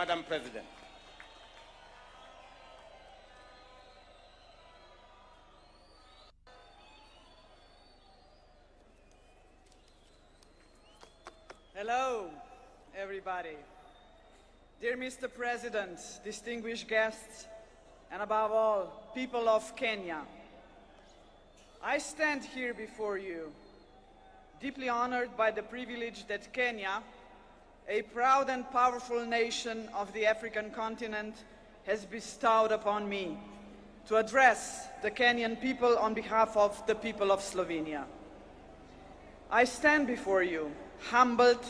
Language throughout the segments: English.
Madam President. Hello, everybody. Dear Mr. President, distinguished guests, and above all, people of Kenya, I stand here before you, deeply honored by the privilege that Kenya, a proud and powerful nation of the African continent, has bestowed upon me to address the Kenyan people on behalf of the people of Slovenia. I stand before you, humbled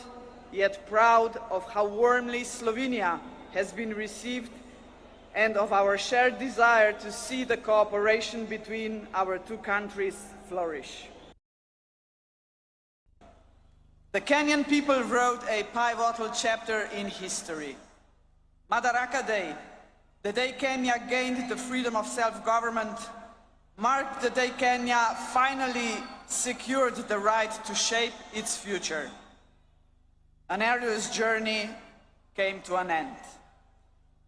yet proud of how warmly Slovenia has been received and of our shared desire to see the cooperation between our two countries flourish. The Kenyan people wrote a pivotal chapter in history. Madaraka Day, the day Kenya gained the freedom of self-government, marked the day Kenya finally secured the right to shape its future. An arduous journey came to an end.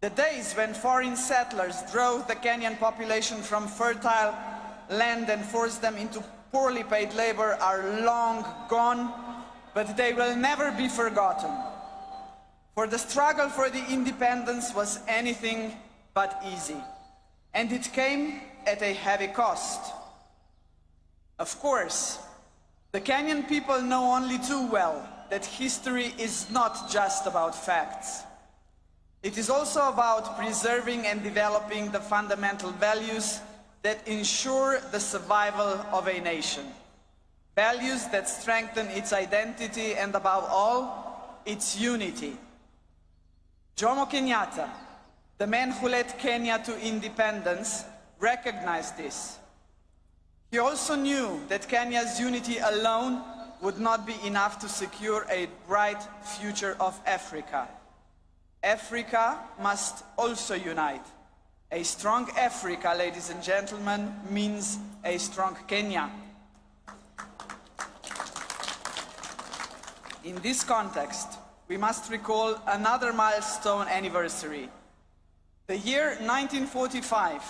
The days when foreign settlers drove the Kenyan population from fertile land and forced them into poorly paid labor are long gone, but they will never be forgotten. For the struggle for the independence was anything but easy, and it came at a heavy cost. Of course, the Kenyan people know only too well that history is not just about facts. It is also about preserving and developing the fundamental values that ensure the survival of a nation. Values that strengthen its identity and, above all, its unity. Jomo Kenyatta, the man who led Kenya to independence, recognized this. He also knew that Kenya's unity alone would not be enough to secure a bright future of Africa. Africa must also unite. A strong Africa, ladies and gentlemen, means a strong Kenya. In this context, we must recall another milestone anniversary. The year 1945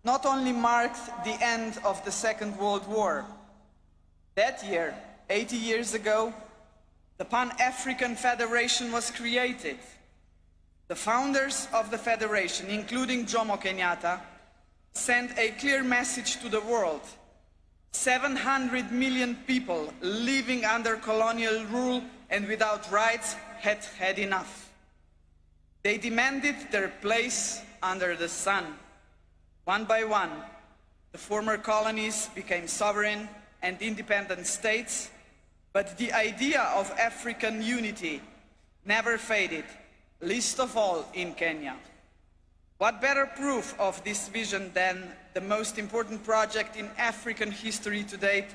not only marked the end of the Second World War. That year, 80 years ago, the Pan-African Federation was created. The founders of the Federation, including Jomo Kenyatta, sent a clear message to the world. 700 million people living under colonial rule and without rights had had enough. They demanded their place under the sun. One by one, the former colonies became sovereign and independent states, but the idea of African unity never faded, least of all in Kenya. What better proof of this vision than the most important project in African history to date,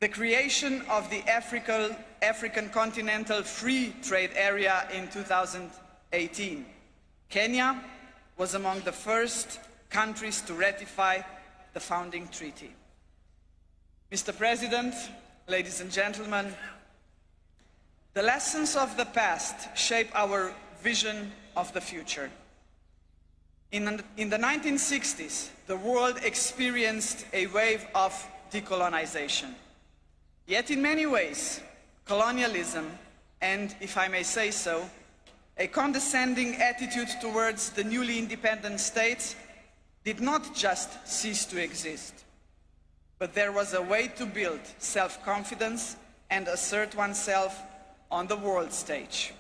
the creation of the African Continental Free Trade Area in 2018. Kenya was among the first countries to ratify the founding treaty. Mr. President, ladies and gentlemen, the lessons of the past shape our vision of the future. In the 1960s, the world experienced a wave of decolonization. Yet in many ways, colonialism, and if I may say so, a condescending attitude towards the newly independent states did not just cease to exist, but there was a way to build self-confidence and assert oneself on the world stage.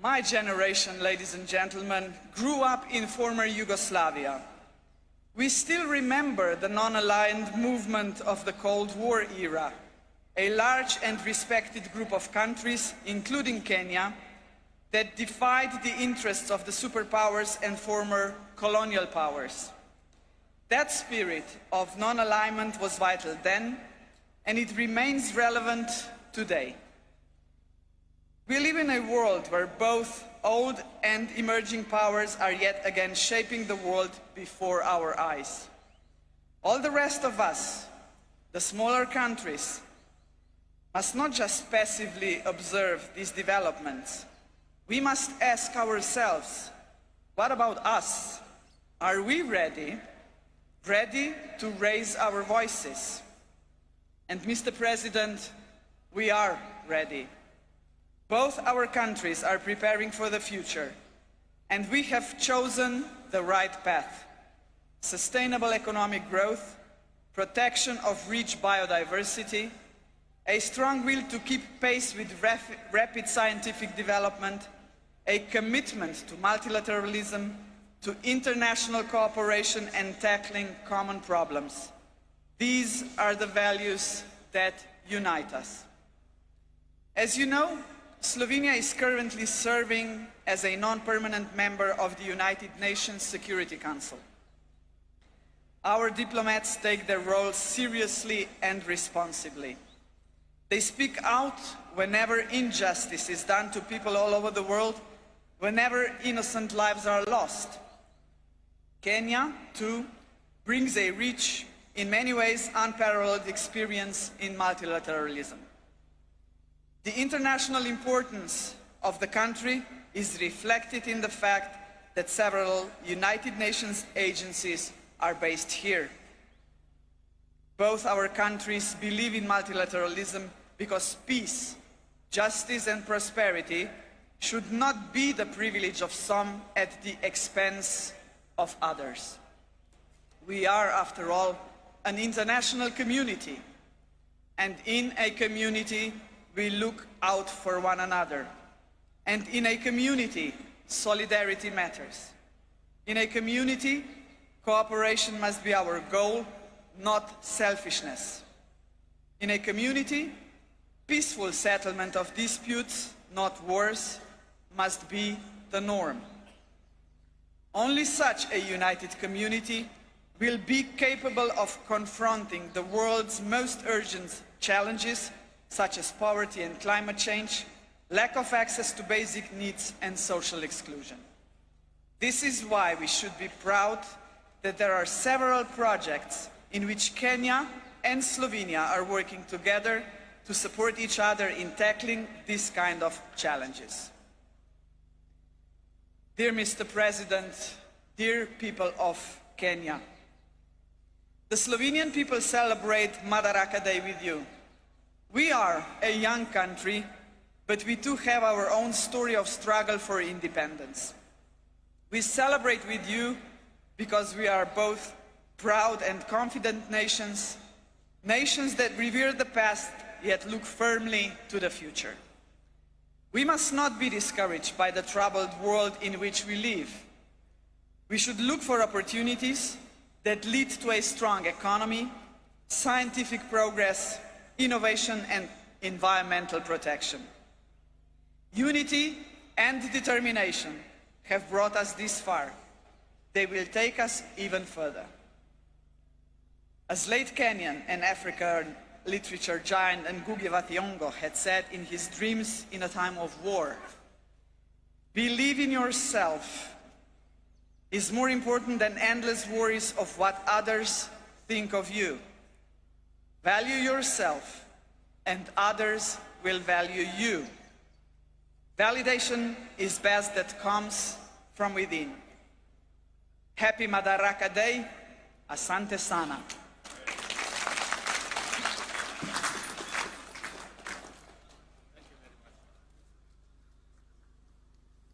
My generation, ladies and gentlemen, grew up in former Yugoslavia. We still remember the non-aligned movement of the Cold War era, a large and respected group of countries, including Kenya, that defied the interests of the superpowers and former colonial powers. That spirit of non-alignment was vital then, and it remains relevant today. We live in a world where both old and emerging powers are yet again shaping the world before our eyes. All the rest of us, the smaller countries, must not just passively observe these developments, we must ask ourselves, what about us? Are we ready to raise our voices? And Mr. President, we are ready. Both our countries are preparing for the future, and we have chosen the right path. Sustainable economic growth, protection of rich biodiversity, a strong will to keep pace with rapid scientific development, a commitment to multilateralism, to international cooperation and tackling common problems. These are the values that unite us. As you know, Slovenia is currently serving as a non-permanent member of the United Nations Security Council. Our diplomats take their role seriously and responsibly. They speak out whenever injustice is done to people all over the world, whenever innocent lives are lost. Kenya, too, brings a rich, in many ways unparalleled experience in multilateralism. The international importance of the country is reflected in the fact that several United Nations agencies are based here. Both our countries believe in multilateralism because peace, justice and prosperity should not be the privilege of some at the expense of others. We are, after all, an international community, and in a community we look out for one another. And in a community, solidarity matters. In a community, cooperation must be our goal, not selfishness. In a community, peaceful settlement of disputes, not wars, must be the norm. Only such a united community will be capable of confronting the world's most urgent challenges, such as poverty and climate change, lack of access to basic needs and social exclusion. This is why we should be proud that there are several projects in which Kenya and Slovenia are working together to support each other in tackling this kind of challenges. Dear Mr. President, dear people of Kenya, the Slovenian people celebrate Madaraka Day with you. We are a young country, but we too have our own story of struggle for independence. We celebrate with you because we are both proud and confident nations, nations that revere the past yet look firmly to the future. We must not be discouraged by the troubled world in which we live. We should look for opportunities that lead to a strong economy, scientific progress, innovation and environmental protection. Unity and determination have brought us this far. They will take us even further. As late Kenyan and African literature giant Ngugi wa Thiong'o had said in his Dreams in a Time of War, believe in yourself is more important than endless worries of what others think of you. Value yourself and others will value you. Validation is best that comes from within. Happy Madaraka Day. Asante sana.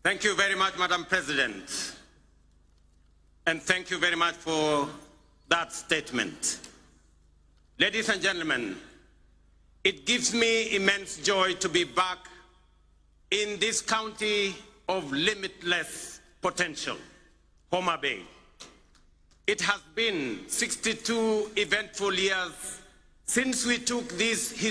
Thank you very much, Madam President. And thank you very much for that statement. Ladies and gentlemen, it gives me immense joy to be back in this county of limitless potential, Homa Bay. It has been 62 eventful years since we took this